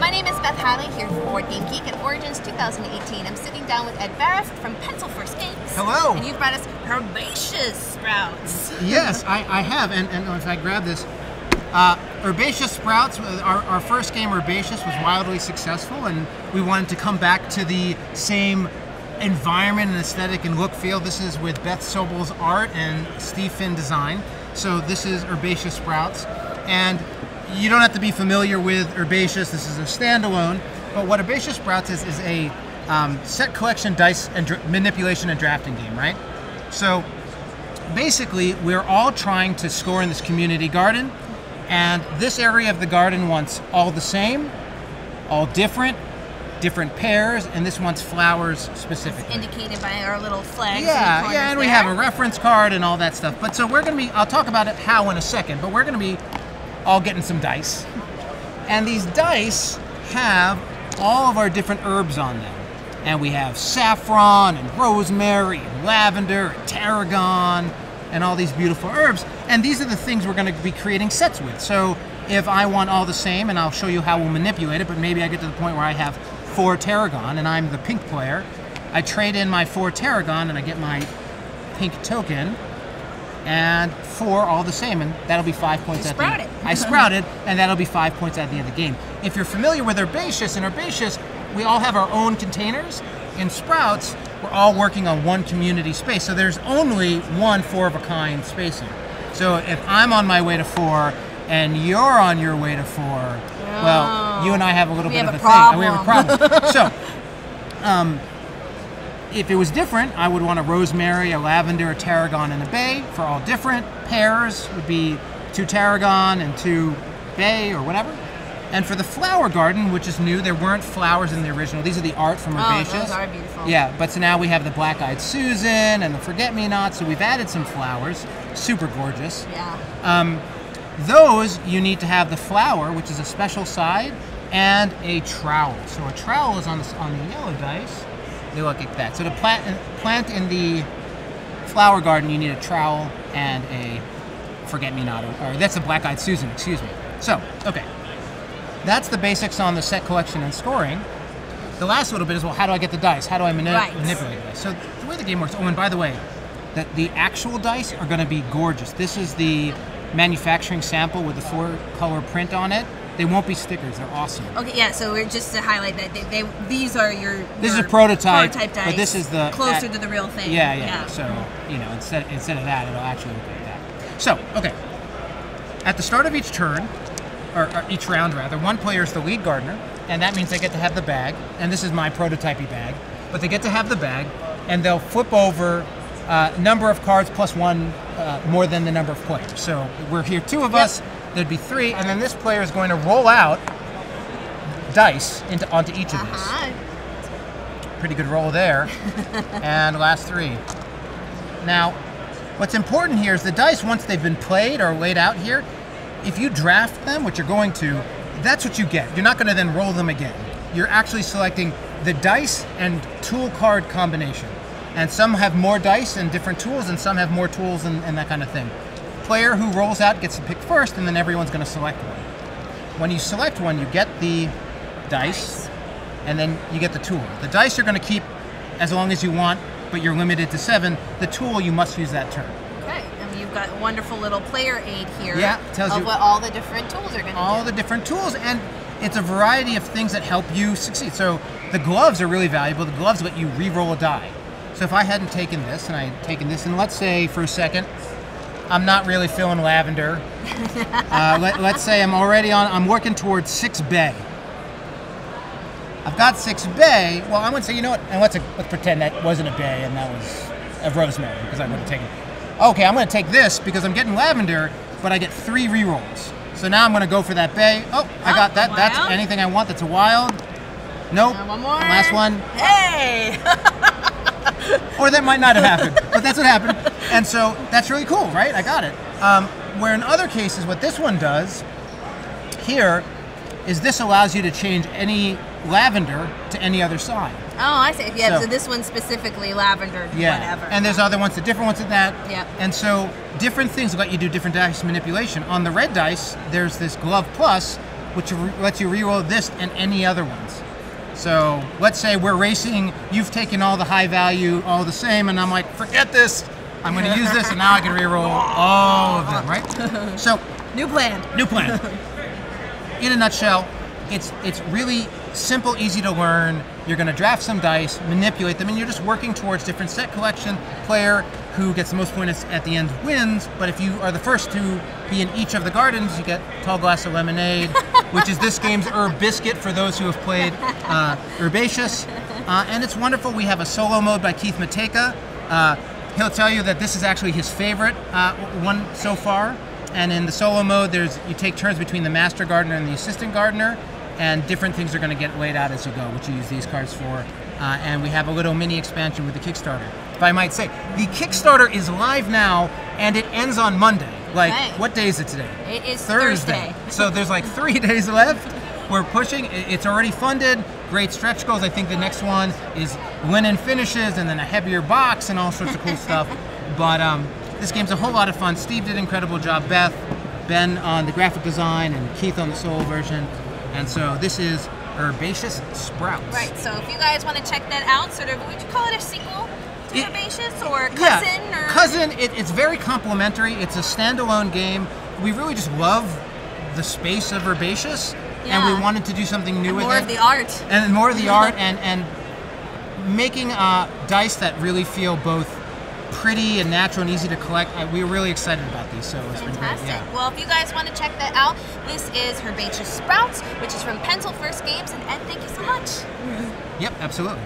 my name is Beth Haley here for Board Game Geek at Origins 2018. I'm sitting down with Ed Barrett from Pencil First Games. Hello. And you've brought us Herbaceous Sprouts. Yes, I have, and if I grab this, Herbaceous Sprouts, our first game, Herbaceous, was wildly successful, and we wanted to come back to the same environment and aesthetic and look feel. This is with Beth Sobel's art and Steve Finn design. So this is Herbaceous Sprouts, and you don't have to be familiar with Herbaceous. This is a standalone, but what Herbaceous Sprouts is a set collection dice and manipulation and drafting game, right? So basically, we're all trying to score in this community garden, and this area of the garden wants all the same, all different pairs, and this wants flowers specifically. It's indicated by our little flags. Yeah, and we have a reference card and all that stuff. But so we're going to be, I'll talk about it how in a second, but we're going to be all getting some dice. And these dice have all of our different herbs on them. And we have saffron and rosemary and lavender and tarragon and all these beautiful herbs. And these are the things we're going to be creating sets with. So if I want all the same, and I'll show you how we'll manipulate it, but maybe I get to the point where I have 4 tarragon and I'm the pink player, I trade in my 4 tarragon and I get my pink token, and 4 all the same, and that'll be 5 points at the end. I sprouted, and that'll be 5 points at the end of the game. If you're familiar with Herbaceous, in Herbaceous, we all have our own containers. In Sprouts, we're all working on one community space, so there's only one 4-of-a-kind spacing. So if I'm on my way to 4, and you're on your way to 4, well, you and I have a little bit of a thing. We have a problem. So, if it was different, I would want a rosemary, a lavender, a tarragon, and a bay for all different pairs. Would be 2 tarragon and 2 bay or whatever. And for the flower garden, which is new, there weren't flowers in the original. These are the art from Herbaceous. Oh, those are beautiful. Yeah, but so now we have the black-eyed Susan and the forget-me-not. So we've added some flowers. Super gorgeous. Yeah. Those, you need to have the flower, which is a special side, and a trowel. So a trowel is on the yellow dice. They look like that. So to plant in the flower garden, you need a trowel and a forget-me-not, or that's a black-eyed Susan, excuse me. So, okay. That's the basics on the set collection and scoring. The last little bit is, well, how do I get the dice? How do I manipulate the dice? So the way the game works, oh, and by the way, the actual dice are going to be gorgeous. This is the manufacturing sample with the 4-color print on it. They won't be stickers. They're awesome. Okay, yeah. So we're just to highlight that these are your. This is a prototype dice, but this is the closer to the real thing. Yeah. So instead of that, it'll actually look like that. So okay, at the start of each turn, or each round rather, one player is the lead gardener, and that means they get to have the bag. And this is my prototypey bag, but they get to have the bag, and they'll flip over number of cards plus 1 more than the number of players. So we're here 2 of us, there'd be 3, and then this player is going to roll out dice onto each of these. Pretty good roll there. And last 3. Now, what's important here is the dice, once they've been played or laid out here, if you draft them, which you're going to, that's what you get. You're not going to then roll them again. You're actually selecting the dice and tool card combination. And some have more dice and different tools, and some have more tools and that kind of thing. Player who rolls out gets to pick first, and then everyone's going to select one. When you select one, you get the dice, and then you get the tool. The dice you're going to keep as long as you want, but you're limited to 7. The tool, you must use that turn. Okay, and you've got a wonderful little player aid here. Yeah, tells you what all the different tools are going to do. All the different tools, and it's a variety of things that help you succeed. So the gloves are really valuable. The gloves let you re-roll a die. So if I hadn't taken this, and I had taken this, and let's say for a second, I'm not really feeling lavender. Let's say I'm working towards 6 bay. I've got 6 bay. Well, I'm going to say, you know what, and let's pretend that wasn't a bay and that was a rosemary, because I would have taken it. Okay, I'm going to take this because I'm getting lavender, but I get 3 rerolls. So now I'm going to go for that bay. Oh, I got that. Wild. That's anything I want. That's a wild. Nope. One more. Last one. Hey! Or that might not have happened, but that's what happened. And so that's really cool, right? I got it. Where in other cases, what this one does here is this allows you to change any lavender to any other side. Oh, I see. Yeah, so this one's specifically lavender, whatever. And there's other ones, the different ones than that. Yeah. And so different things let you do different dice manipulation. On the red dice, there's this Glove Plus, which lets you reroll this and any other ones. So let's say we're racing, you've taken all the high value, all the same, and I'm like, forget this, I'm going to use this, and now I can reroll all of them, right? So new plan. New plan. In a nutshell, it's really simple, easy to learn. You're going to draft some dice, manipulate them, and you're just working towards different set collection. Player who gets the most points at the end wins, but if you are the first to be in each of the gardens, you get tall glass of lemonade, which is this game's herb biscuit for those who have played Herbaceous. And it's wonderful. We have a solo mode by Keith Mateka. He'll tell you that this is actually his favorite one so far. And in the solo mode, you take turns between the master gardener and the assistant gardener, and different things are going to get laid out as you go, which you use these cards for. And we have a little mini expansion with the Kickstarter. If I might say, the Kickstarter is live now, and it ends on Monday. Like, right. What day is it today? It is Thursday. So there's like 3 days left. We're pushing. It's already funded. Great stretch goals. I think the next one is linen finishes, and then a heavier box, and all sorts of cool stuff. But this game's a whole lot of fun. Steve did an incredible job. Ben on the graphic design, and Keith on the solo version. And so this is Herbaceous Sprouts. Right, so if you guys want to check that out, sort of, would you call it a sequel to Herbaceous, or cousin? Yeah, or? Cousin. It's very complimentary. It's a standalone game. We really just love the space of Herbaceous, and we wanted to do something new with it. More of the art. And more of the art, and making dice that really feel both pretty and natural and easy to collect. We were really excited about these, so it's been great. Yeah. Well, if you guys want to check that out, this is Herbaceous Sprouts, which is from Pencil First Games, and Ed, thank you so much. Yep, absolutely.